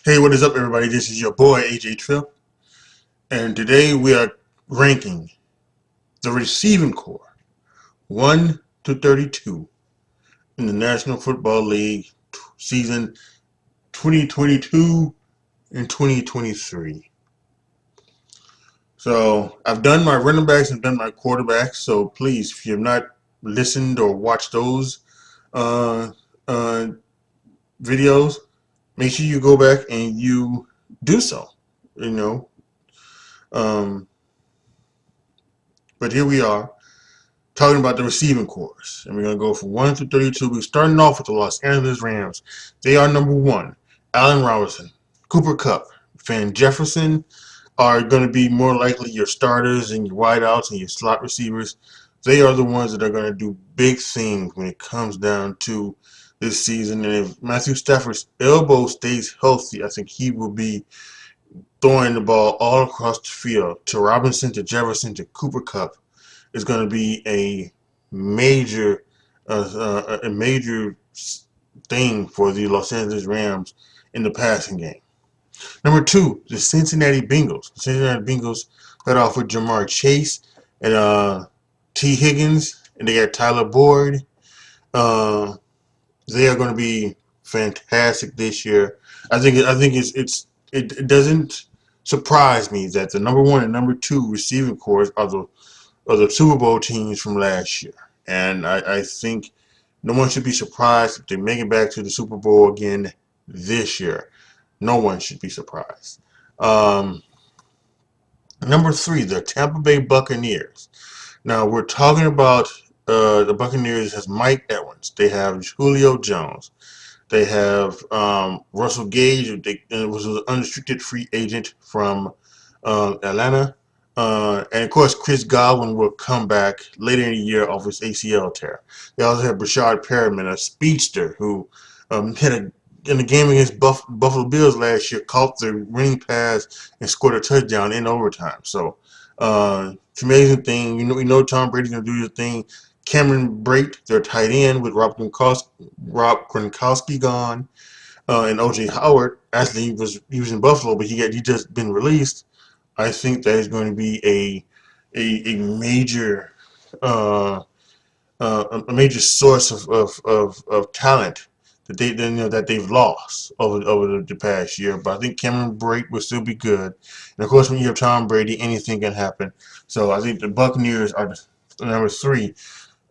Hey, what is up, everybody? This is your boy AJTRIP, and today we are ranking the receiving core 1 to 32 in the National Football League season 2022 and 2023. So I've done my running backs and done my quarterbacks. So please, if you have not listened or watched those uh, uh, videos, make sure you go back and you do so. You know, um, but here we are, talking about the receiving corps. And we're going to go from 1 through 32. We're starting off with the Los Angeles Rams. They are number 1. Allen Robinson, Cooper Kupp, Van Jefferson are going to be more likely your starters and your wideouts and your slot receivers. They are the ones that are going to do big things when it comes down to this season. And if Matthew Stafford's elbow stays healthy, I think he will be throwing the ball all across the field to Robinson, to Jefferson, to Cooper Kupp. Is going to be major, a major thing for the Los Angeles Rams in the passing game. Number 2, the Cincinnati Bengals. The Cincinnati Bengals led off with Jamar Chase and T. Higgins, and they got Tyler Boyd. Uh, they are going to be fantastic this year. It doesn't surprise me that the number 1 and number 2 receiving corps are the Super Bowl teams from last year. And I think no one should be surprised if they make it back to the Super Bowl again this year. No one should be surprised. Um, Number 3, the Tampa Bay Buccaneers. Now we're talking about the Buccaneers has Mike Evans. They have Julio Jones. They have Russell Gage. They was an unrestricted free agent from Atlanta. And of course, Chris Godwin will come back later in the year off his ACL tear. They also have Brashad Perriman, a speedster who had in the game against Buffalo Bills last year, caught the winning pass and scored a touchdown in overtime. So it's an amazing thing. We know Tom Brady's going to do his thing. Cameron Brate, their tight end, with Rob Gronkowski gone, and OJ Howard. Actually, he was in Buffalo, but he just been released. I think that is going to be a major a major source of talent that that they've lost over the past year. But I think Cameron Brate will still be good, and of course, when you have Tom Brady, anything can happen. So I think the Buccaneers are number 3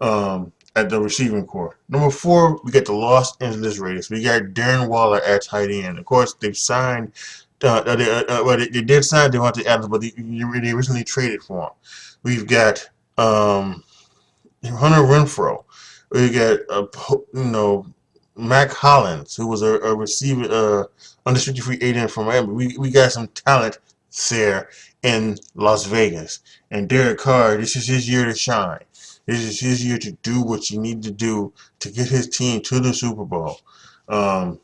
at the receiving core. Number 4, we got the Los Angeles Raiders. We got Darren Waller at tight end. Of course, they've signed. They did sign Devontae Adams, but they originally traded for him. We've got Hunter Renfro. We got Mac Hollins, who was a receiver, unrestricted free agent from Miami. We got some talent there in Las Vegas, and Derek Carr. This is his year to shine. This is his year to do what you need to do to get his team to the Super Bowl. Um,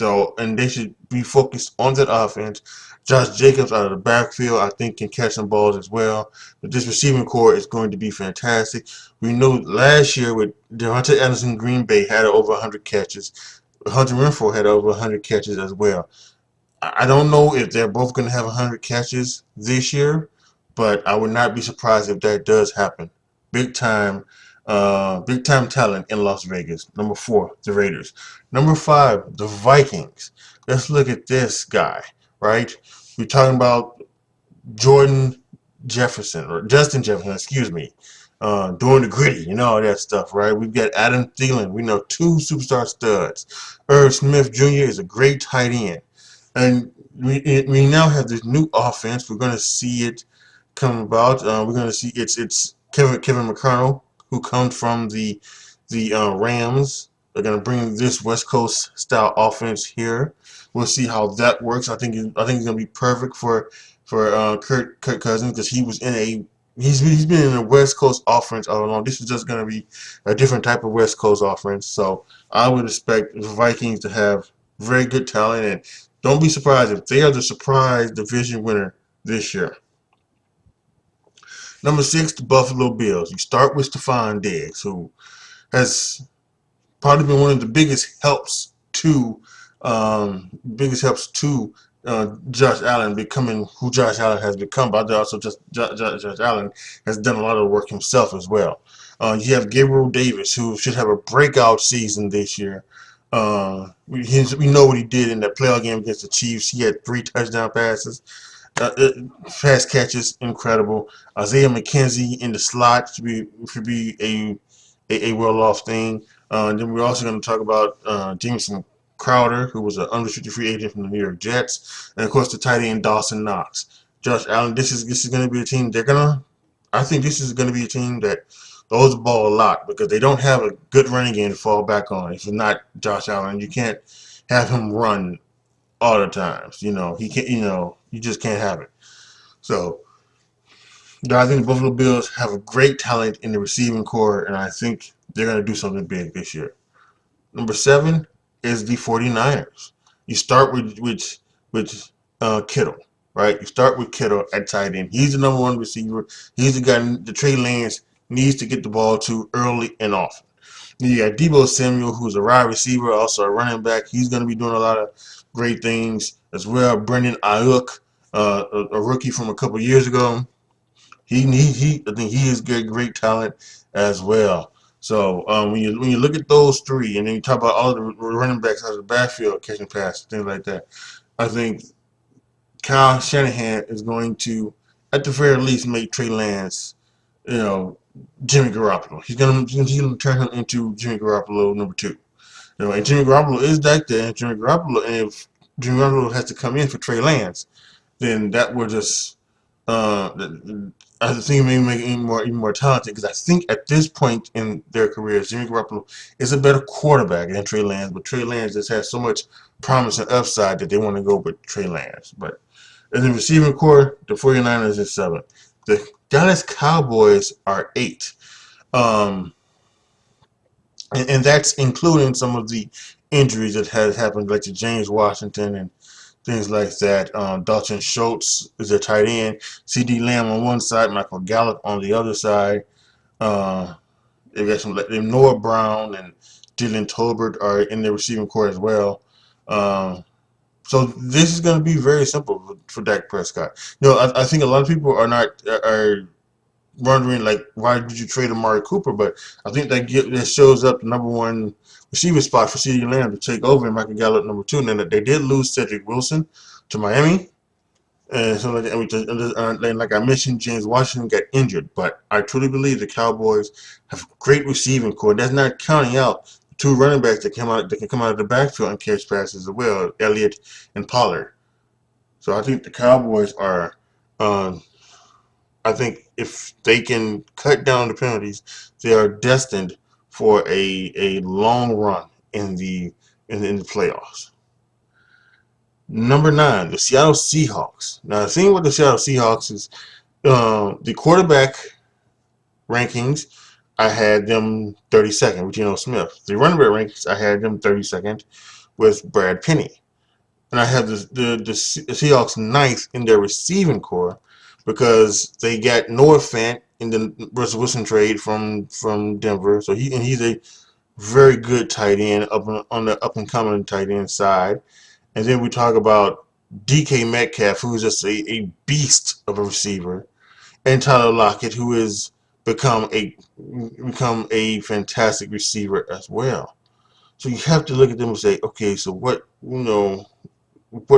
and they should be focused on that offense. Josh Jacobs out of the backfield, I think, can catch some balls as well. But this receiving core is going to be fantastic. We know last year with Devontae Adams in Green Bay had over 100 catches. Hunter Renfrow had over 100 catches as well. I don't know if they're both going to have 100 catches this year, but I would not be surprised if that does happen. Big time, big time talent in Las Vegas. Number 4, the Raiders. Number 5, the Vikings. Let's look at this guy, right? We're talking about Jordan Jefferson, or Justin Jefferson, excuse me, doing the gritty, all that stuff, right? We've got Adam Thielen. We know 2 superstar studs. Irv Smith Jr. is a great tight end. And we now have this new offense. We're going to see it come about. We're going to see it's Kevin McConnell, who comes from the Rams. They're going to bring this West Coast style offense here. We'll see how that works. I think it's going to be perfect for Kirk Cousins, because he's been in a West Coast offense all along. This is just going to be a different type of West Coast offense. So I would expect the Vikings to have very good talent, and don't be surprised if they are the surprise division winner this year. Number 6, the Buffalo Bills. You start with Stephon Diggs, who has probably been one of the biggest helps to Biggest helps to Josh Allen becoming who Josh Allen has become, but also just Josh Allen has done a lot of work himself as well. You have Gabriel Davis, who should have a breakout season this year. We know what he did in that playoff game against the Chiefs. He had 3 touchdown passes. Pass catches, incredible. Isaiah McKenzie in the slot should be a well-off thing. Then we're also going to talk about Jameson Crowder, who was an unrestricted free agent from the New York Jets, and of course the tight end Dawson Knox. Josh Allen. This is going to be a team. I think this is going to be a team that throws the ball a lot because they don't have a good running game to fall back on. If it's not Josh Allen, you can't have him run all the times. He can't. You just can't have it. So I think the Buffalo Bills have a great talent in the receiving core, and I think they're going to do something big this year. Number 7 is the 49ers. You start with Kittle, right? You start with Kittle at tight end. He's the number one receiver. He's the guy that Trey Lance needs to get the ball to early and often. You got Deebo Samuel, who's a wide receiver, also a running back. He's going to be doing a lot of great things as well. Brendan Ayuk, a rookie from a couple years ago. I think he is great talent as well. So when you look at those three, and then you talk about all the running backs out of the backfield catching passes, things like that, I think Kyle Shanahan is going to, at the very least, make Trey Lance, you know, Jimmy Garoppolo. He's gonna turn him into Jimmy Garoppolo number 2. And Jimmy Garoppolo is back there, and if Jimmy Garoppolo has to come in for Trey Lance, then that will just uh, I think it may make it even more talented because I think at this point in their careers, Jimmy Garoppolo is a better quarterback than Trey Lance, but Trey Lance just has so much promise and upside that they want to go with Trey Lance. But in the receiving core, the 49ers is 7. The Dallas Cowboys are 8. Um, and that's including some of the injuries that has happened, like to James Washington and things like that. Dalton Schultz is a tight end. C.D. Lamb on one side, Michael Gallup on the other side. Uh, they've got some like Noah Brown and Dylan Tolbert are in the receiving core as well. Um, so this is going to be very simple for Dak Prescott. I think a lot of people are wondering like why did you trade Amari Cooper, but I think that shows up the number one receiver spot for CeeDee Lamb to take over and Michael Gallup number 2. And then they did lose Cedric Wilson to Miami, and so like I mentioned, James Washington got injured, but I truly believe the Cowboys have a great receiving core. That's not counting out 2 running backs that can come out of the backfield and catch passes as well, Elliott and Pollard. So I think the Cowboys are. Um, I think if they can cut down the penalties, they are destined for a long run in the playoffs. Number 9, the Seattle Seahawks. Now the thing with the Seattle Seahawks is the quarterback rankings. I had them 32nd with Geno Smith. The running back rankings, I had them 32nd with Brad Penny. And I have the Seahawks 9th in their receiving core because they got Noah Fant in the Russell Wilson trade from Denver. So he's a very good tight end on the up and coming tight end side. And then we talk about DK Metcalf, who's just a beast of a receiver, and Tyler Lockett, who has become a fantastic receiver as well. So you have to look at them and say, okay, so what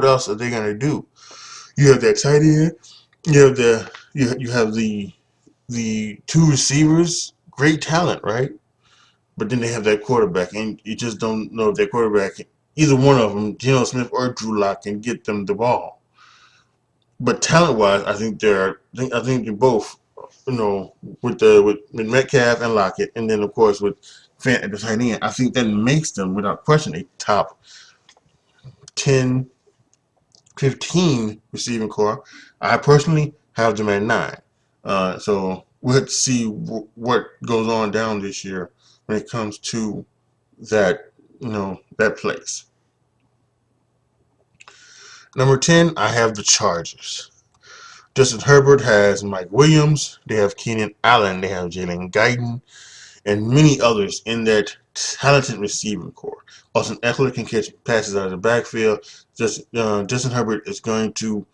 else are they gonna do? You have that tight end. You have the 2 receivers, great talent, right? But then they have that quarterback, and you just don't know if that quarterback, either one of them, Geno Smith or Drew Lock, can get them the ball. But talent-wise, I think they're both, with Metcalf and Lockett, and then of course with Fant at the tight end. I think that makes them, without question, a top 10 15 receiving core. I personally have them at 9. So we'll have to see what goes on down this year when it comes to that place. Number 10, I have the Chargers. Justin Herbert has Mike Williams. They have Keenan Allen. They have Jalen Guyton, and many others in that talented receiving core. Austin Eckler can catch passes out of the backfield. Justin Herbert is going to,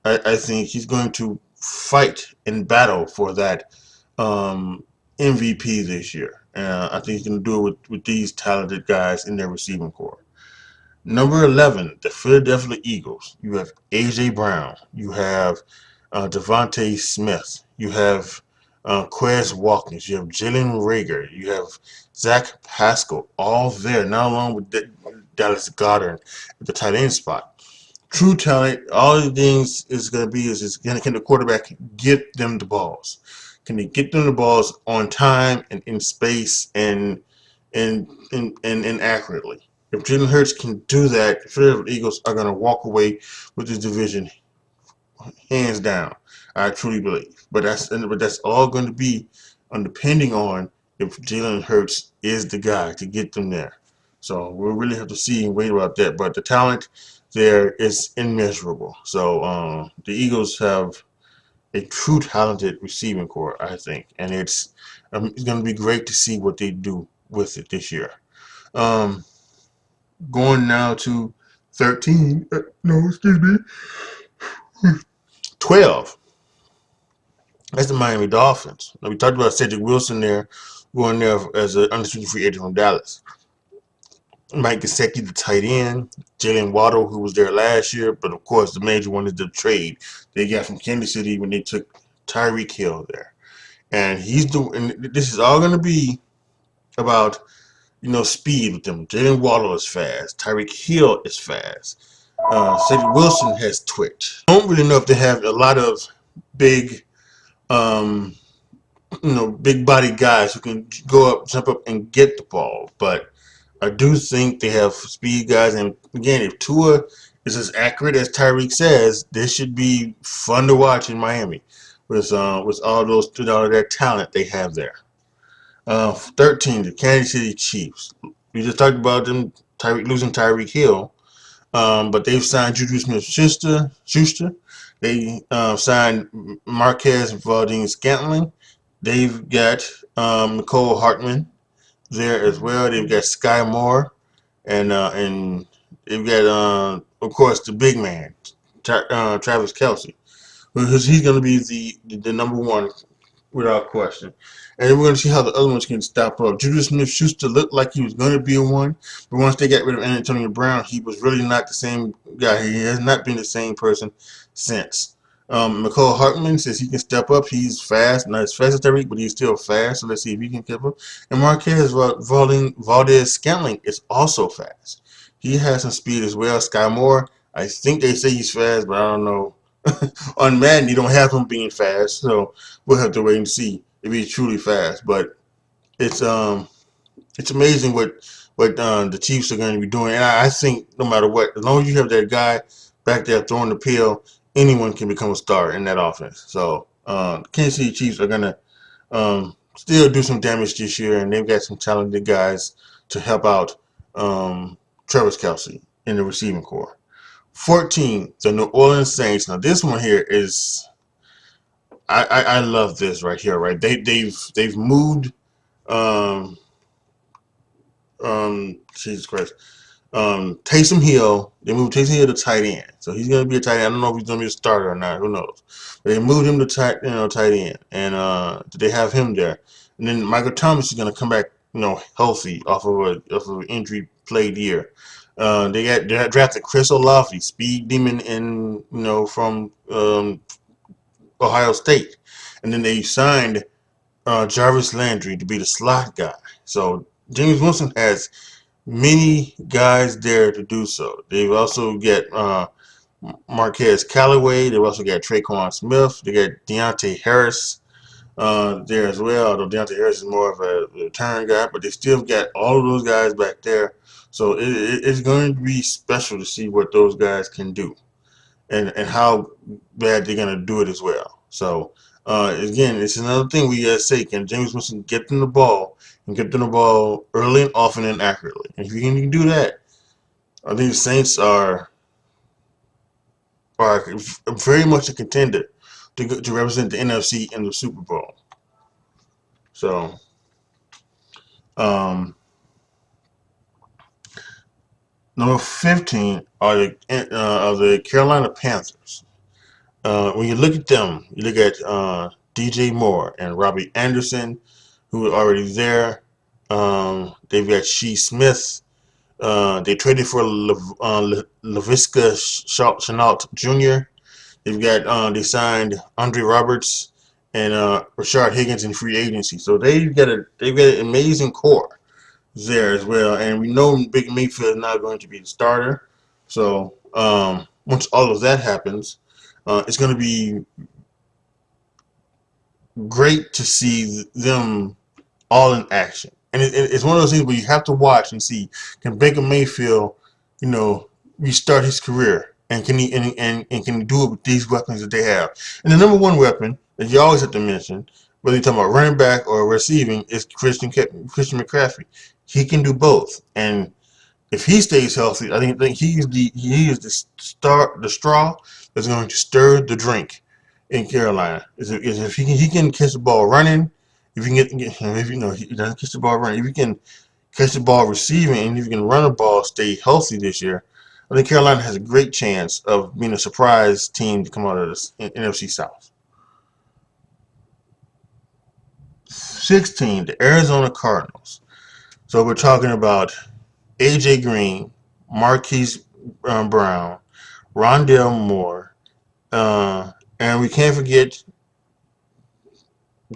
I think he's going to fight and battle for that MVP this year. I think he's going to do it with these talented guys in their receiving core. Number 11, the Philadelphia Eagles. You have A.J. Brown. You have Devontae Smith. You have Quez Watkins. You have Jalen Rager. You have Zach Pascal. All there, now along with Dallas Goedert at the tight end spot. True talent. All the things is going to be is can the quarterback get them the balls? Can they get them the balls on time and in space and accurately? If Jalen Hurts can do that, the Philadelphia Eagles are going to walk away with this division hands down. I truly believe. But that's all going to be depending on if Jalen Hurts is the guy to get them there. So we'll really have to see and wait about that. But the talent there is immeasurable. So the Eagles have a true talented receiving core, I think, and it's going to be great to see what they do with it this year. Um, Going now to 13. No, excuse me. 12. That's the Miami Dolphins. Now, we talked about Cedric Wilson there, going there as an unrestricted free agent from Dallas. Mike Gesicki, the tight end. Jalen Waddle, who was there last year. But, of course, the major one is the trade they got from Kansas City when they took Tyreek Hill there. And this is all going to be about, speed with them. Jalen Waddle is fast. Tyreek Hill is fast. Cedric Wilson has twitch. I don't really know if they have a lot of big um, big body guys who can go up, jump up, and get the ball. But I do think they have speed guys. And again, if Tua is as accurate as Tyreek says, this should be fun to watch in Miami with all of their talent they have there. 13, the Kansas City Chiefs. We just talked about them losing Tyreek Hill. But they've signed Juju Smith-Schuster. They signed Marquez Valdes-Scantling. They've got Nicole Hartman there as well. They've got Sky Moore, and they've got of course the big man, Travis Kelce, because he's going to be the number one without question. And then we're going to see how the other ones can stop up. Juju Smith-Schuster looked like he was going to be a one, but once they got rid of Antonio Brown, he was really not the same guy. He has not been the same person since. McCole Hartman says he can step up. He's fast, not as fast as Tyreek, but he's still fast. So let's see if he can keep up. And Marquez Valdes-Scantling is also fast. He has some speed as well. Sky Moore, I think they say he's fast, but I don't know. On Madden, you don't have him being fast, so we'll have to wait and see if he's truly fast. But it's amazing what the Chiefs are going to be doing, and I think no matter what, as long as you have that guy back there throwing the pill, anyone can become a star in that offense. So the Kansas City Chiefs are going to still do some damage this year, and they've got some talented guys to help out Travis Kelce in the receiving core. 14, the New Orleans Saints. Now this one here is I love this right here. Right, they've moved um Jesus Christ. Taysom Hill. They moved Taysom Hill to tight end, so he's gonna be a tight end. I don't know if he's gonna be a starter or not. Who knows? But they moved him to tight end, and they have him there. And then Michael Thomas is gonna come back, healthy off of an injury played year. They drafted Chris Olave, speed demon, from Ohio State, and then they signed Jarvis Landry to be the slot guy. So James Wilson has many guys there to do so. They've also got Marquez Callaway. They've also got Traquan Smith. They got Deontay Harris there as well. Although Deontay Harris is more of a return guy, but they still got all of those guys back there. So it's going to be special to see what those guys can do and how bad they're going to do it as well. So again, it's another thing we gotta say: can James Winston get them the ball and get them the ball early and often and accurately? And if you can do that, I think the Saints are very much a contender to represent the NFC in the Super Bowl. So, um, Number 15 are the Carolina Panthers. When you look at them, you look at DJ Moore and Robbie Anderson, who are already there. They've got Shee Smith. They traded for Laviska Chenault Jr. They signed Andre Roberts and Rashard Higgins in free agency. So they've got an amazing core there as well. And we know Big Mayfield is not going to be the starter. So once all of that happens, it's going to be great to see them all in action. And it's one of those things where you have to watch and see, can Baker Mayfield, you know, restart his career, and can and can he do it with these weapons that they have? And the number one weapon that you always have to mention, whether you're talking about running back or receiving, is Christian McCaffrey. He can do both, and if he stays healthy, I think he is the straw that's going to stir the drink in Carolina. Is if he can catch the ball running, if he can if you know he doesn't catch the ball running, if he can catch the ball receiving, and if he can run the ball, stay healthy this year, I think Carolina has a great chance of being a surprise team to come out of this NFC South. 16, the Arizona Cardinals. So we're talking about AJ Green, Marquise Brown, Rondell Moore, and we can't forget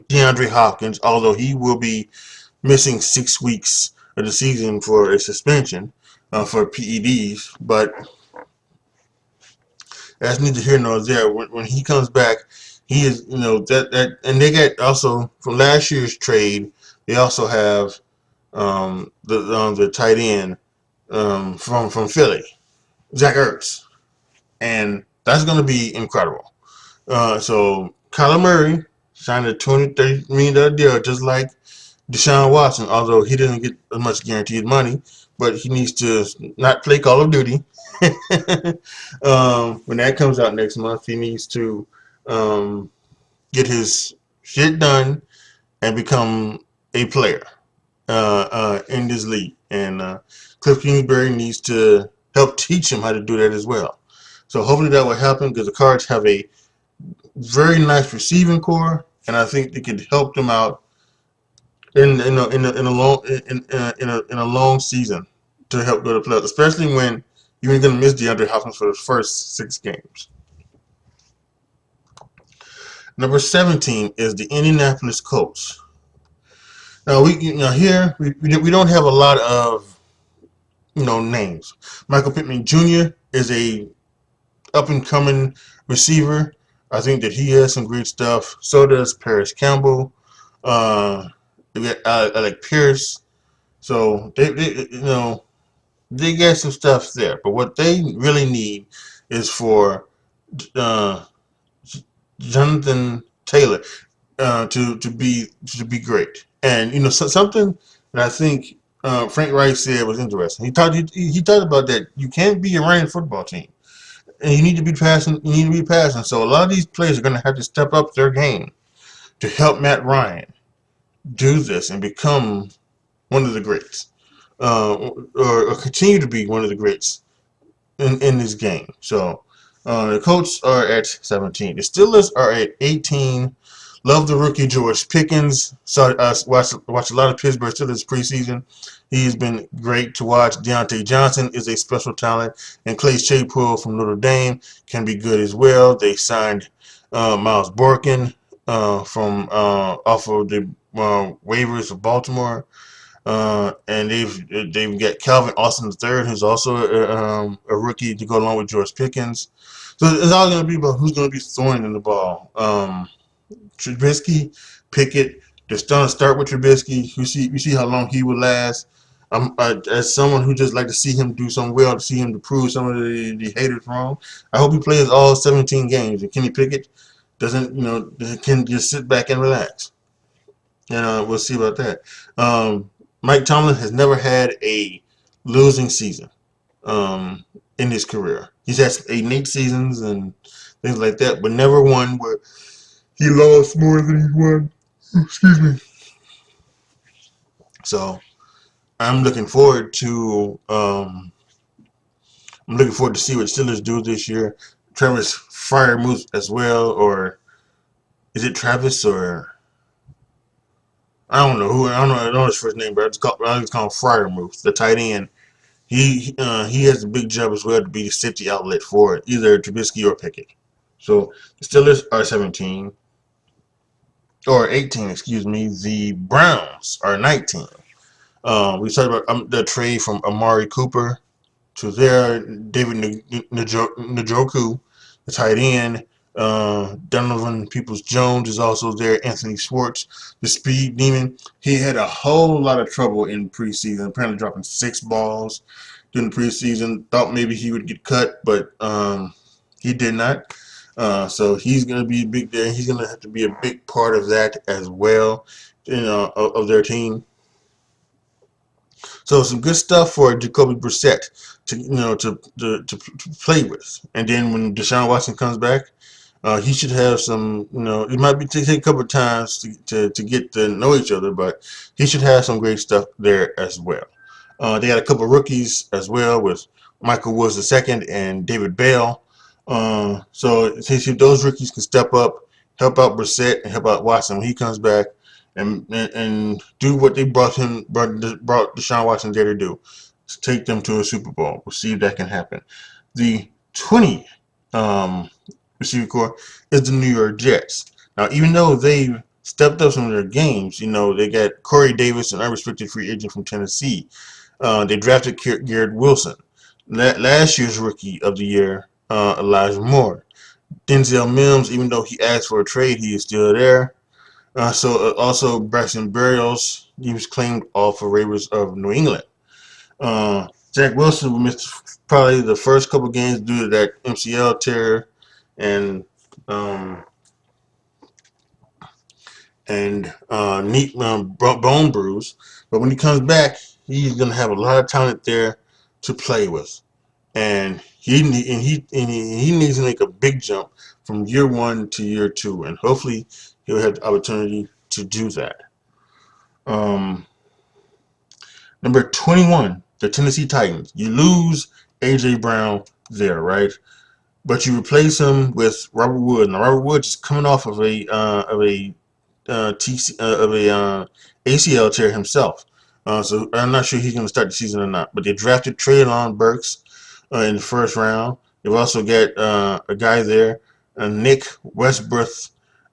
DeAndre Hopkins, although he will be missing 6 weeks of the season for a suspension for PEDs. But that's neither here nor there. When he comes back, he is, and they get also from last year's trade. They also have the tight end from Philly, Zach Ertz, and that's going to be incredible. So Kyler Murray signed a $20-30 million deal, just like Deshaun Watson, although he didn't get as much guaranteed money, but he needs to not play Call of Duty. When that comes out next month, he needs to um, get his shit done and become a player in this league. And Cliff Kingsbury needs to help teach him how to do that as well. So hopefully that will happen, because the Cards have a very nice receiving core, and I think it could help them out in a long season to help go to playoffs, especially when you're going to miss DeAndre Hopkins for the first 6 games. Number 17 is the Indianapolis Colts. Now here we don't have a lot of names. Michael Pittman Jr. is a up and coming receiver. I think that he has some great stuff. So does Paris Campbell. They got Alec Pierce. So they got some stuff there. But what they really need is for uh, Jonathan Taylor to be great. And something that I think Frank Reich said was interesting. He talked about that you can't be a running football team, and you need to be passing. You need to be passing. So a lot of these players are going to have to step up their game to help Matt Ryan do this and become one of the greats, or continue to be one of the greats in this game. So the Colts are at 17. The Steelers are at 18. Love the rookie George Pickens. Watch a lot of Pittsburgh Steelers preseason. He's been great to watch. Deontay Johnson is a special talent, and Clay Claypool from Notre Dame can be good as well. They signed Miles Borkin from off of the waivers of Baltimore. And they've got Calvin Austin III, who's also a rookie to go along with George Pickens. So it's all going to be about who's going to be throwing in the ball. Trubisky, Pickett. They're starting to start with Trubisky. You see how long he will last. As someone who just like to see him do some well, to see him to prove some of the haters wrong. I hope he plays all 17 games. And Kenny Pickett can just sit back and relax. And we'll see about that. Mike Tomlin has never had a losing season in his career. He's had 8 seasons and things like that, but never one where he lost more than he won. Excuse me. So I'm looking forward to I'm looking forward to see what Steelers do this year. Travis Fryermuth as well, or is it Travis or I don't know who I don't know his first name, but I just call him Fryermuth, the tight end. He has a big job as well to be the safety outlet for either Trubisky or Pickett. So the Steelers are 17 or 18, excuse me. The Browns are 19. We talked about the trade from Amari Cooper to there, David Njoku, the tight end. Donovan Peoples-Jones is also there. Anthony Schwartz, the speed demon. He had a whole lot of trouble in preseason, apparently dropping 6 balls during the preseason. Thought maybe he would get cut, but he did not. So he's going to be big there. He's going to have to be a big part of that as well, of their team. So some good stuff for Jacoby Brissett to play with. And then when Deshaun Watson comes back, he should have some. It might be take a couple of times to get to know each other, but he should have some great stuff there as well. They had a couple of rookies as well with Michael Woods II and David Bell. So if those rookies can step up, help out Brissett and help out Watson when he comes back, and do what they brought Deshaun Watson there to do, to take them to a Super Bowl. We'll see if that can happen. The 20 receiver core is the New York Jets. Now, even though they've stepped up some of their games, they got Corey Davis, an unrestricted free agent from Tennessee. They drafted Garrett Wilson. Last year's rookie of the year, Elijah Moore. Denzel Mims, even though he asked for a trade, he is still there. Also Braxton Berrios, he was claimed off for Ravens of New England. Zach Wilson will miss probably the first couple games due to that MCL tear and knee bone bruise. But when he comes back, he's gonna have a lot of talent there to play with, and he needs to make a big jump from year 1 to year 2, and hopefully he'll have the opportunity to do that. Number 21, the Tennessee Titans. You lose A.J. Brown there, right? But you replace him with Robert Woods. Now Robert Woods is coming off of a ACL tear himself. So I'm not sure he's going to start the season or not. But they drafted Treylon Burks in the first round. They've also got a guy there, Nick Westbrook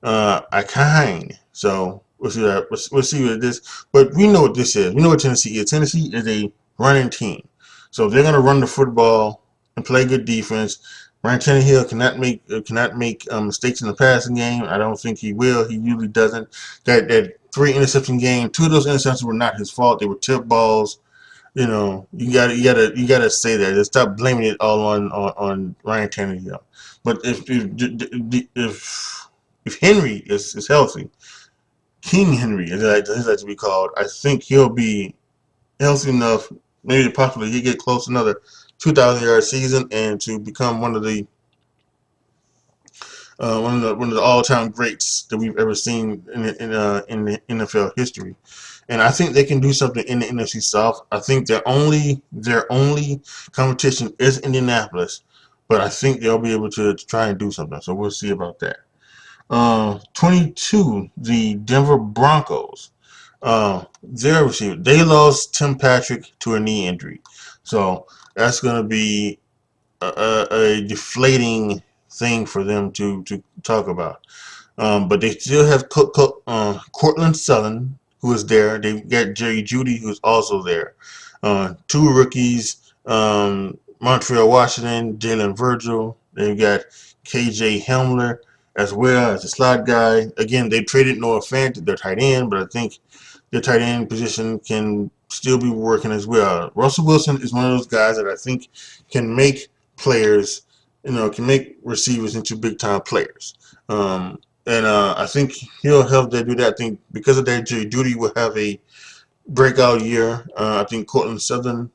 Akine. So we'll see that. We'll see what it is. But we know what this is. We know what Tennessee is. Tennessee is a running team. So they're going to run the football and play good defense. Ryan Tannehill cannot make mistakes in the passing game. I don't think he will. He usually doesn't. That 3 interception game, 2 of those interceptions were not his fault. They were tip balls. You gotta say that. Just stop blaming it all on Ryan Tannehill. But if Henry is healthy, King Henry as he like to be called, I think he'll be healthy enough, maybe possibly he get close to another 2,000-yard season and to become one of the all-time greats that we've ever seen in the NFL history. And I think they can do something in the NFC South. I think their only competition is Indianapolis, but I think they'll be able to try and do something. So we'll see about that. 22, the Denver Broncos. Their receiver, they lost Tim Patrick to a knee injury, so that's going to be a deflating thing for them to talk about. But they still have Cortland Sutton, who is there. They've got Jerry Jeudy, who's also there. 2 rookies, Montreal Washington, Jalen Virgil. They've got KJ Hamler as well as a slot guy. Again, they traded Noah Fant, their tight end, but I think their tight end position can still be working as well. Russell Wilson is one of those guys that I think can make players, can make receivers into big time players. And I think he'll help them do that. I think because of that, Jerry Jeudy will have a breakout year. I think Cortland Sutton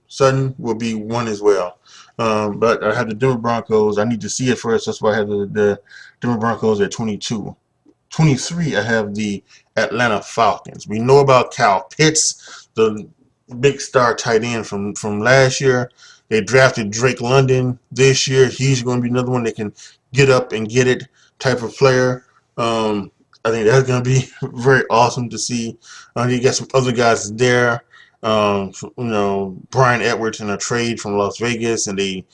will be one as well. But I have the Denver Broncos. I need to see it first. That's why I have the Denver Broncos at 22. 23, I have the Atlanta Falcons. We know about Kyle Pitts, the big star tight end from last year. They drafted Drake London this year. He's going to be another one that can get up and get it type of player. I think that's going to be very awesome to see. You got some other guys there. Brian Edwards in a trade from Las Vegas, and they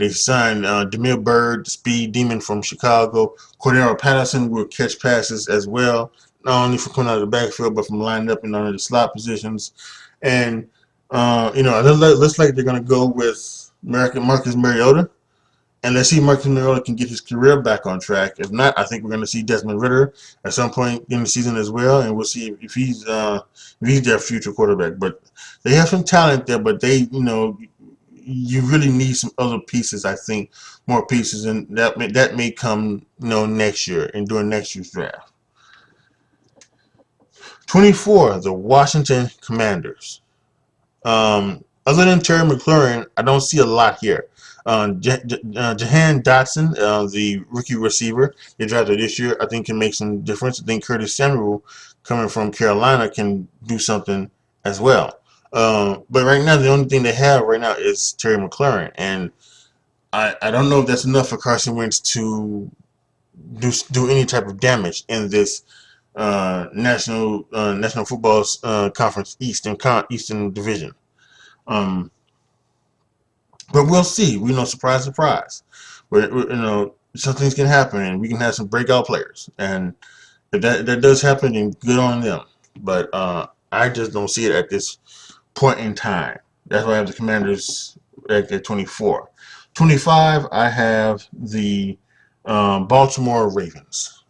signed Demir Bird, the speed demon from Chicago. Cordero Patterson will catch passes as well, not only from coming out of the backfield, but from lining up in under the slot positions. And it looks like they're going to go with Marcus Mariota. And let's see if Marcus Mariota can get his career back on track. If not, I think we're going to see Desmond Ridder at some point in the season as well, and we'll see if he's their future quarterback. But they have some talent there, but you really need some other pieces. I think more pieces, and that may come next year and during next year's draft. 24, the Washington Commanders. Other than Terry McLaurin, I don't see a lot here. Jahan Dotson, the rookie receiver they drafted this year, I think can make some difference. I think Curtis Samuel, coming from Carolina, can do something as well. But right now, the only thing they have right now is Terry McLaurin, and I don't know if that's enough for Carson Wentz to do any type of damage in this National Football Conference Eastern Division. But we'll see. Surprise, surprise. Some things can happen, and we can have some breakout players. And if that does happen, then good on them. But I just don't see it at this point in time. That's why I have the Commanders at 24. 25, I have the Baltimore Ravens.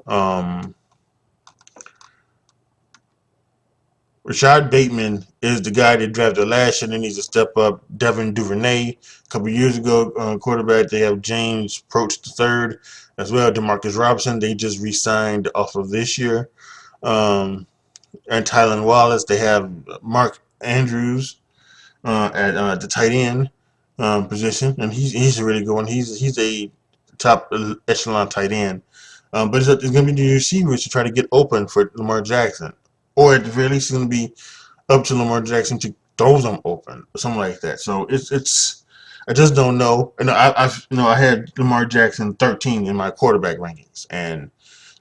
Rashad Bateman is the guy they drafted last year. They need to step up. Devin Duvernay, a couple years ago, quarterback. They have James Proch III as well. Demarcus Robinson, they just re-signed off of this year. And Tylan Wallace. They have Mark Andrews at the tight end position, and he's a really good one. He's a top echelon tight end. But it's going to be the receivers to try to get open for Lamar Jackson, or at the very least, it's going to be up to Lamar Jackson to throw them open, or something like that. So it's I just don't know. And I had Lamar Jackson 13 in my quarterback rankings, and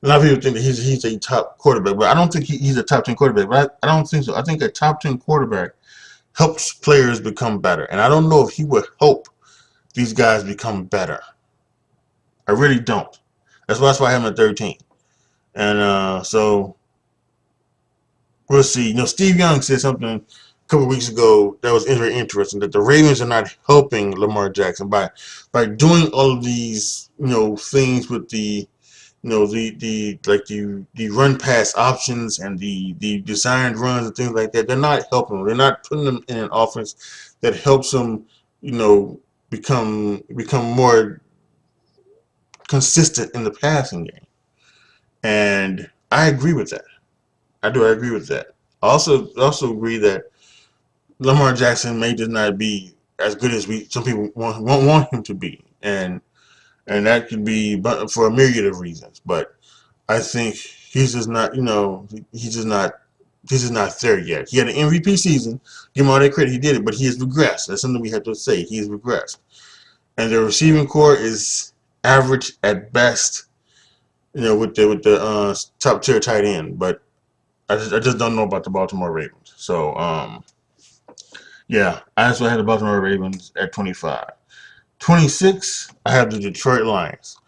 a lot of people think that he's a top quarterback, but I don't think he's a top 10 quarterback. But I don't think so. I think a top 10 quarterback helps players become better, and I don't know if he would help these guys become better. I really don't. That's why I have him at 13, and so we'll see. Steve Young said something a couple of weeks ago that was very interesting, that the Ravens are not helping Lamar Jackson by doing all of these things with the the run pass options and the designed runs and things like that. They're not helping them. They're not putting them in an offense that helps them become more consistent in the passing game. And I agree with that. I do. I agree with that. I also agree that Lamar Jackson may just not be as good as some people want him to be, and that could be for a myriad of reasons. But I think he's just not. He's just not there yet. He had an MVP season. Give him all that credit. He did it, but he has regressed. That's something we have to say. He has regressed, and the receiving core is average at best. With the top tier tight end, but I just don't know about the Baltimore Ravens. So yeah, I also had the Baltimore Ravens at 25. 26, I have the Detroit Lions.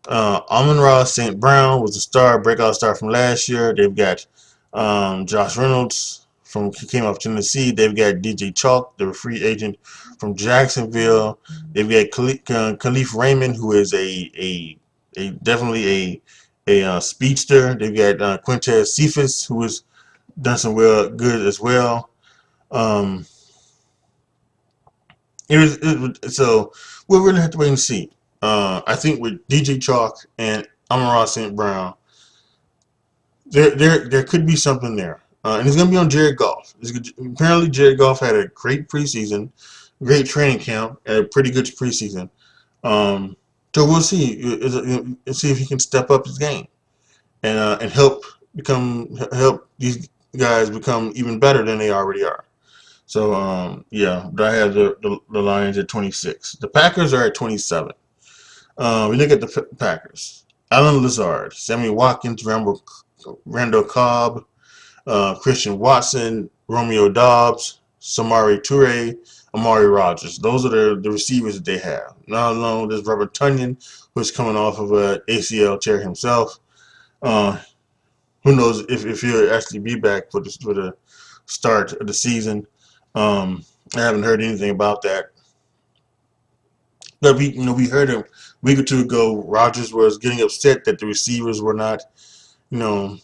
Amon-Ra St. Brown was a breakout star from last year. They've got Josh Reynolds came off Tennessee. They've got DJ Chalk, the free agent from Jacksonville. They've got Khalif Raymond, who is definitely a speedster. They've got Quintez Cephas, who has done some good as well. So we'll really have to wait and see. I think with DJ Chalk and Amon-Ra St. Brown, there could be something there. And it's going to be on Jared Goff. Apparently, Jared Goff had a great preseason, great training camp, and a pretty good preseason. So we'll see. See if he can step up his game and help these guys become even better than they already are. So yeah, but I have the Lions at 26. The Packers are at 27. We look at the Packers. Alan Lazard, Sammy Watkins, Randall Cobb, Christian Watson, Romeo Dobbs, Samari Toure, Amari Rogers. Those are the receivers that they have. Not alone, there's Robert Tunyon, who's coming off of a ACL tear himself. Uh, who knows if he'll actually be back for the start of the season. I haven't heard anything about that. But we heard a week or two ago, Rogers was getting upset that the receivers were not, you know,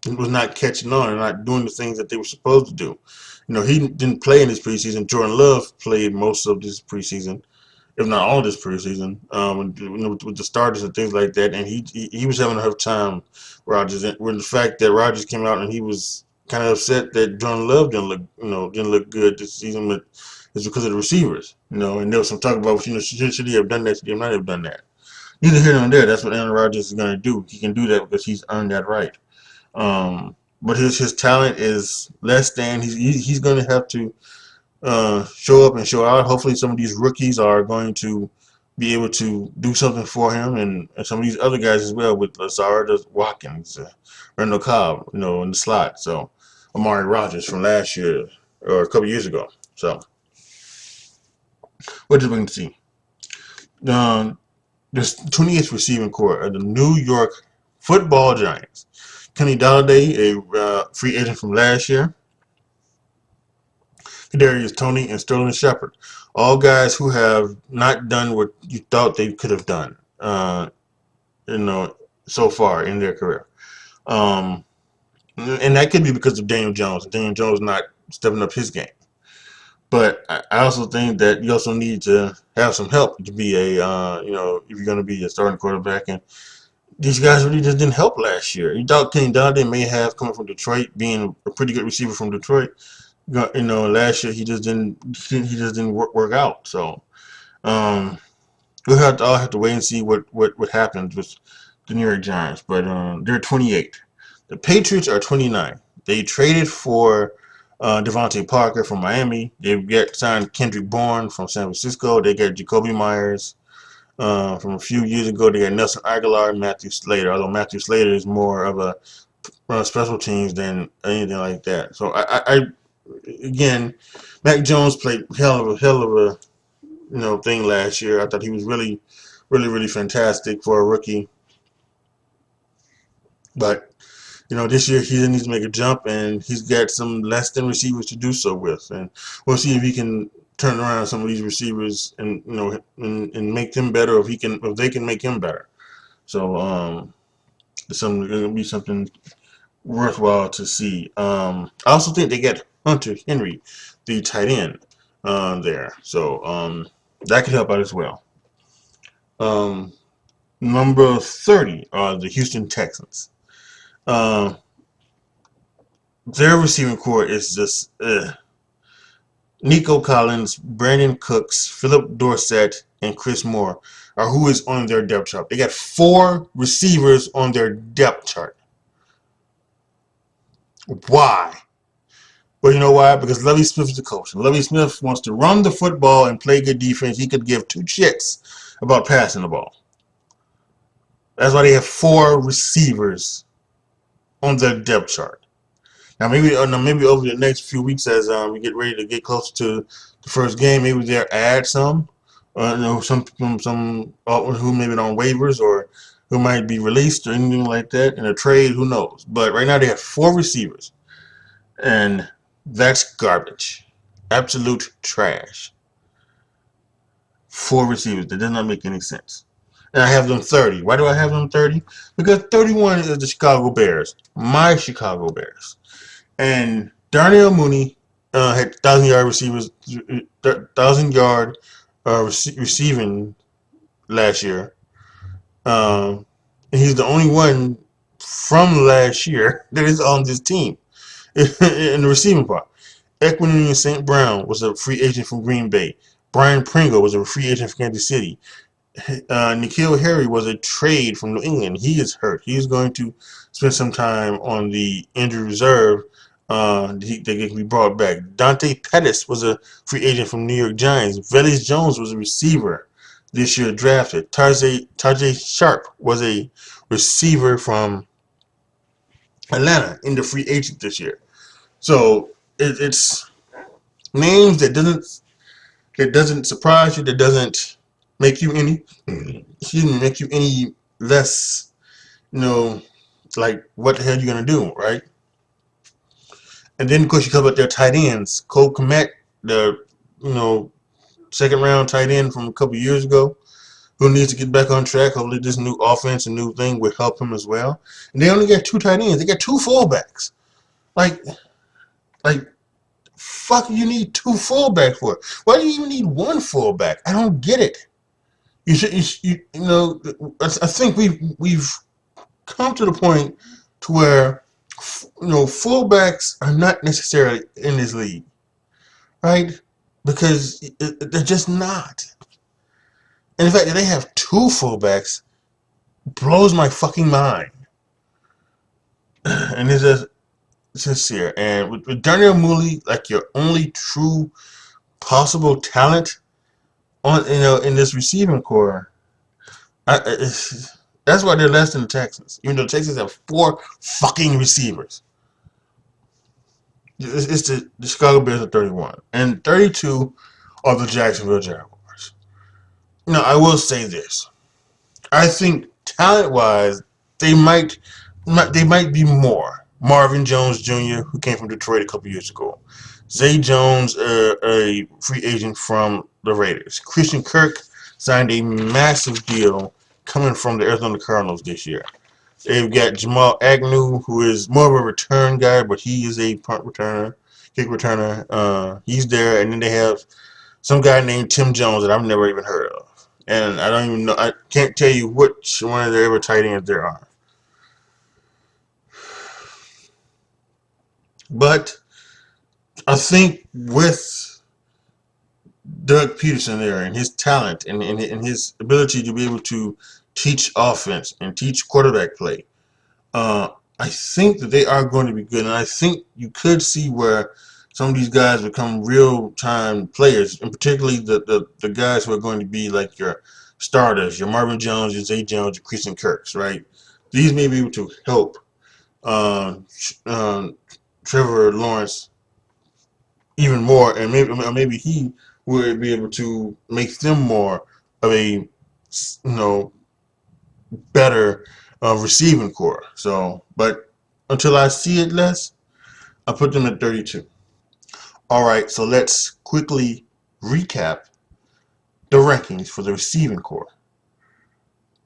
was not catching on and not doing the things that they were supposed to do. He didn't play in this preseason. Jordan Love played most of this preseason, if not all this preseason, with the starters and things like that. And he was having a hard time, Rogers. With the fact that Rogers came out and he was kind of upset that Jordan Love didn't look good this season, but it's because of the receivers. And there was some talk about should he have done that? Should he not have done that? Neither here nor there. That's what Aaron Rodgers is going to do. He can do that because he's earned that right. But his talent is less than he's going to have to show up and show out. Hopefully, some of these rookies are going to be able to do something for him, and some of these other guys as well with Lazard, Watkins, Randall Cobb, in the slot. So Amari Rogers from last year or a couple years ago. So what are we going to see? This 28th receiving core of the New York Football Giants. Kenny Golladay, a free agent from last year. Kadarius Toney and Sterling Shepard, all guys who have not done what you thought they could have done, you know, so far in their career. Um, and that could be because of Daniel Jones. Daniel Jones not stepping up his game. But I also think that you also need to have some help to be if you're going to be a starting quarterback. And these guys really just didn't help last year. You thought Kenny Golladay may have coming from Detroit, being a pretty good receiver from Detroit. Last year he just didn't work out. So um, I'll have to wait and see what happens with the New York Giants. But they're 28. The Patriots are 29. They traded for Devontae Parker from Miami. They signed Kendrick Bourne from San Francisco. They got Jacoby Myers from a few years ago. They got Nelson Aguilar and Matthew Slater. Although Matthew Slater is more of a special teams than anything like that. So I again, Mac Jones played hell of a thing last year. I thought he was really, really, really fantastic for a rookie. But this year he needs to make a jump, and he's got some less than receivers to do so with, and we'll see if he can turn around some of these receivers and and make them better, if they can make him better. So it's going to be something worthwhile to see. I also think they get Hunter Henry, the tight end, there, so that could help out as well. Um, Number 30 are the Houston Texans. Uh, their receiving core is just Nico Collins, Brandon Cooks, Philip Dorsett, and Chris Moore are who is on their depth chart. They got 4 receivers on their depth chart. Why? Well, you know why? Because Lovie Smith is the coach. And Lovie Smith wants to run the football and play good defense. He could give 2 shits about passing the ball. That's why they have 4 receivers on their depth chart. Now maybe over the next few weeks, as we get ready to get closer to the first game, maybe they'll add some, some who maybe on waivers or who might be released or anything like that in a trade. Who knows? But right now they have 4 receivers, and that's garbage, absolute trash. 4 receivers. That does not make any sense. And I have them 30. Why do I have them 30? Because 31 is the Chicago Bears, my Chicago Bears. And Darnell Mooney had 1,000-yard receivers, 1,000-yard receiving last year. And he's the only one from last year that is on this team in the receiving part. Equinemius St. Brown was a free agent from Green Bay. Brian Pringle was a free agent from Kansas City. N'Keal Harry was a trade from New England. He is hurt. He's going to spend some time on the injured reserve They can be brought back. Dante Pettis was a free agent from New York Giants. Velus Jones was a receiver this year drafted. Tajay Sharp was a receiver from Atlanta in the free agent this year. So it's names that doesn't surprise you, that doesn't make you any make you any less, like what the hell you gonna do, right? And then of course you cover up their tight ends. Cole Kmet, the you know second round tight end from a couple years ago, who needs to get back on track. Hopefully this new offense and new thing will help him as well. And they only got two tight ends. They got two fullbacks. Like like fuck you need two fullbacks for? Why do you even need one fullback? I don't get it. I think we've come to the point to where fullbacks are not necessarily in this league, right? Because they're just not. And the fact that they have two fullbacks blows my fucking mind. And it's just here. And with Darnell Mooney, like your only true possible talent on in this receiving core, that's why they're less than the Texans. Even though the Texans have four fucking receivers. It's the Chicago Bears at 31. And 32 are the Jacksonville Jaguars. Now, I will say this. I think talent-wise, they might be more. Marvin Jones Jr., who came from Detroit a couple years ago. Zay Jones, a free agent from the Raiders. Christian Kirk signed a massive deal coming from the Arizona Cardinals this year. They've got Jamal Agnew, who is more of a return guy, but he is a punt returner, kick returner. He's there, and then they have some guy named Tim Jones that I've never even heard of, and I don't even know. I can't tell you which one of their ever tight ends there are. But I think with Doug Peterson there and his talent and his ability to be able to teach offense and teach quarterback play, uh, I think that they are going to be good. And I think you could see where some of these guys become real-time players, and particularly the guys who are going to be like your starters, your Marvin Jones, your Zay Jones, your Christian Kirks, right? These may be able to help uh, uh, Trevor Lawrence even more, and maybe he would be able to make them more of a better receiving core. So, but until I see it less, I put them at 32. All right, so let's quickly recap the rankings for the receiving core.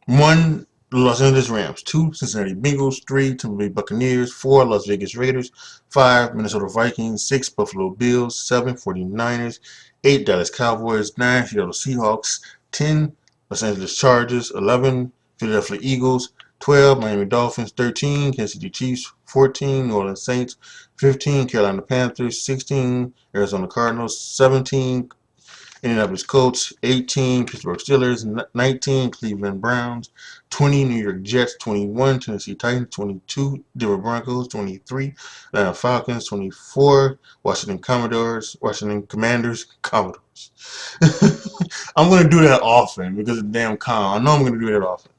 1, Los Angeles Rams. 2, Cincinnati Bengals. 3, Tampa Bay Buccaneers. 4, Las Vegas Raiders. 5, Minnesota Vikings. 6, Buffalo Bills. 7, 49ers. 8, Dallas Cowboys. 9, Seattle Seahawks. 10, Los Angeles Chargers. 11, Philadelphia Eagles. 12, Miami Dolphins. 13, Kansas City Chiefs. 14, New Orleans Saints. 15, Carolina Panthers. 16, Arizona Cardinals. 17, Indianapolis Colts. 18, Pittsburgh Steelers. 19, Cleveland Browns. 20, New York Jets. 21, Tennessee Titans. 22, Denver Broncos. 23, Atlanta Falcons. 24, Washington Commanders. Commodores. I'm going to do that often because of damn calm. I know I'm going to do that often.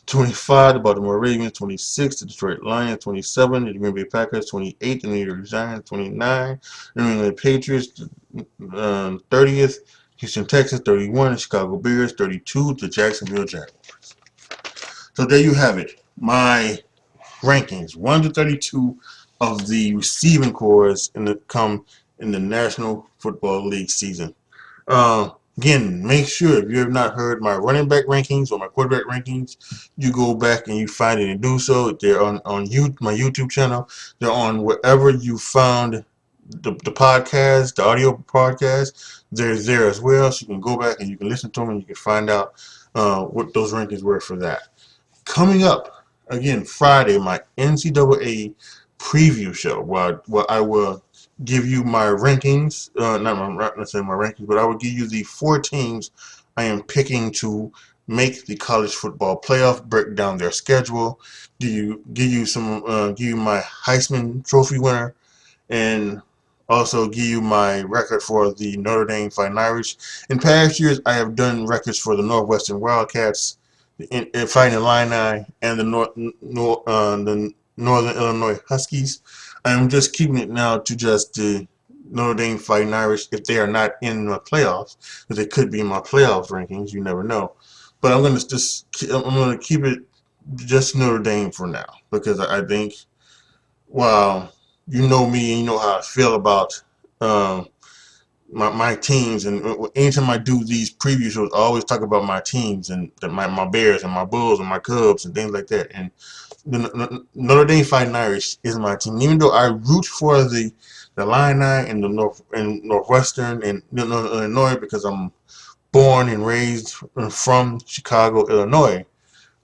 25, the Baltimore Ravens. 26, the Detroit Lions. 27, the Green Bay Packers. 28, the New York Giants. 29, the New England Patriots. 30th, Houston Texans. 31, the Chicago Bears. 32, the Jacksonville Jaguars. So there you have it. My rankings, 1 to 32 of the receiving cores in the National Football League season. Again, make sure if you have not heard my running back rankings or my quarterback rankings, you go back and you find it and do so. They're on my YouTube channel. They're on wherever you found the podcast, the audio podcast. They're there as well, so you can go back and you can listen to them and you can find out what those rankings were for that. Coming up again Friday, my NCAA preview show, where I will give you my rankings, not necessarily my rankings, but I will give you the 4 teams I am picking to make the college football playoff, break down their schedule, give you my Heisman Trophy winner, and also give you my record for the Notre Dame Fighting Irish. In past years, I have done records for the Northwestern Wildcats, the Fighting Illini, and the Northern Illinois Huskies. I'm just keeping it now to just the Notre Dame Fighting Irish if they are not in the playoffs, because they could be in my playoff rankings. You never know. But I'm gonna keep it just Notre Dame for now, because I think, well, you know me and you know how I feel about um, my teams. And anytime I do these preview shows, I always talk about my teams and my Bears and my Bulls and my Cubs and things like that. And the Notre Dame Fighting Irish is my team. Even though I root for the Illini and the Northwestern and Illinois, because I'm born and raised from Chicago, Illinois.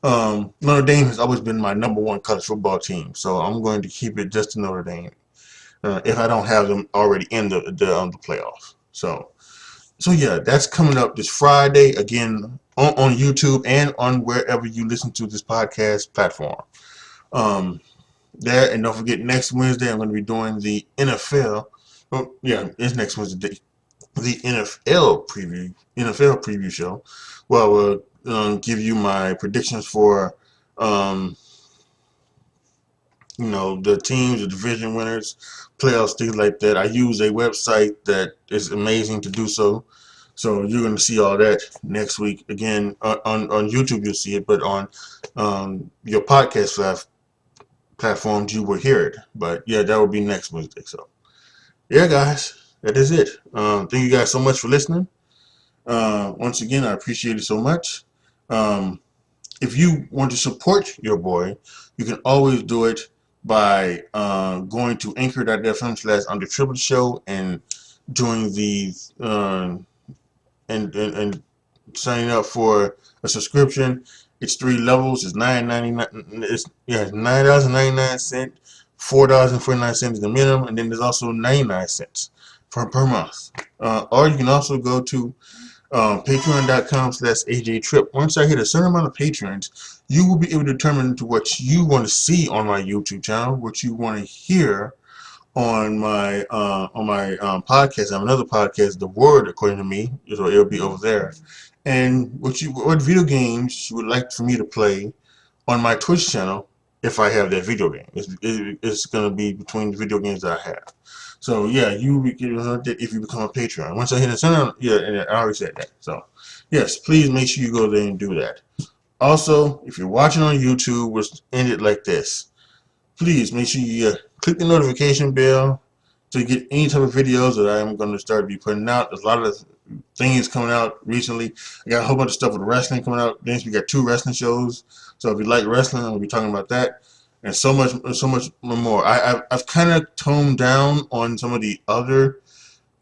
Notre Dame has always been my number one college football team, so I'm going to keep it just to Notre Dame if I don't have them already in the playoffs. So yeah, that's coming up this Friday again on YouTube and on wherever you listen to this podcast platform. Um, there, and don't forget, next Wednesday I'm going to be doing the NFL. Oh, yeah, it's next Wednesday. The NFL preview show. Well, we'll give you my predictions for um, the teams, the division winners, playoffs, things like that. I use a website that is amazing to do so. So you're going to see all that next week. Again, on YouTube you'll see it, but on your podcast platforms you will hear it. But yeah, that will be next Wednesday. So yeah, guys, that is it. Thank you guys so much for listening. Once again, I appreciate it so much. Um, if you want to support your boy, you can always do it by going to anchor.fm/under show and doing the and signing up for a subscription. It's 3 levels. It's $9.99. It's $9.99. $4.49 is the minimum, and then there's also 99 cents per month. Or you can also go to patreon.com/AJTRIP. Once I hit a certain amount of patrons, you will be able to determine to what you want to see on my YouTube channel, what you want to hear on my podcast. I have another podcast, The Word According to Me, so it'll be over there. And what video games you would like for me to play on my Twitch channel if I have that video game. It's going to be between the video games that I have. So yeah, if you become a Patreon. Once I hit a certain, yeah, and I already said that. So yes, please make sure you go there and do that. Also, if you're watching on YouTube, we'll end it like this. Please make sure you click the notification bell to get any type of videos that I'm going to start to be putting out. There's a lot of things coming out recently. I got a whole bunch of stuff with wrestling coming out. Then we got 2 wrestling shows. So if you like wrestling, I'll be talking about that and so much more. I've kind of toned down on some of the other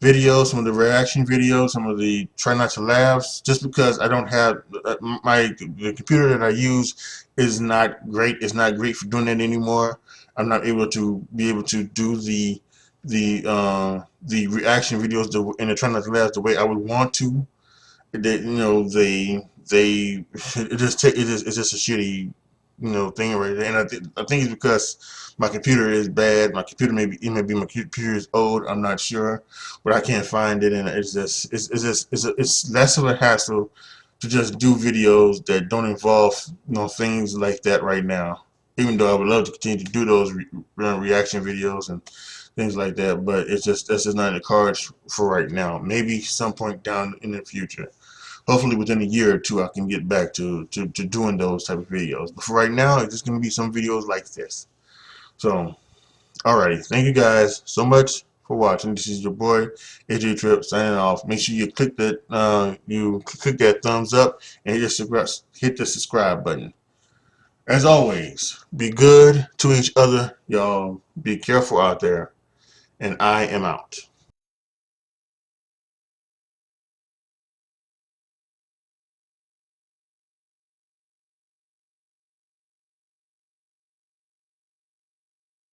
videos, some of the reaction videos, some of the try not to laughs, just because I don't have the computer that I use is not great. It's not great for doing that anymore. I'm not able to do the reaction videos and the try not to laugh the way I would want to. They it's just a shitty thing right there. And I think it's because my computer is bad. My computer maybe my computer is old. I'm not sure, but I can't find it, and it's less of a hassle to just do videos that don't involve things like that right now. Even though I would love to continue to do those reaction videos and things like that, but that's just not in the cards for right now. Maybe some point down in the future. Hopefully within a year or 2 I can get back to doing those type of videos. But for right now, it's just going to be some videos like this. So, alrighty. Thank you guys so much for watching. This is your boy, AJTRIP, signing off. Make sure you click that thumbs up and hit the subscribe button. As always, be good to each other. Y'all be careful out there. And I am out.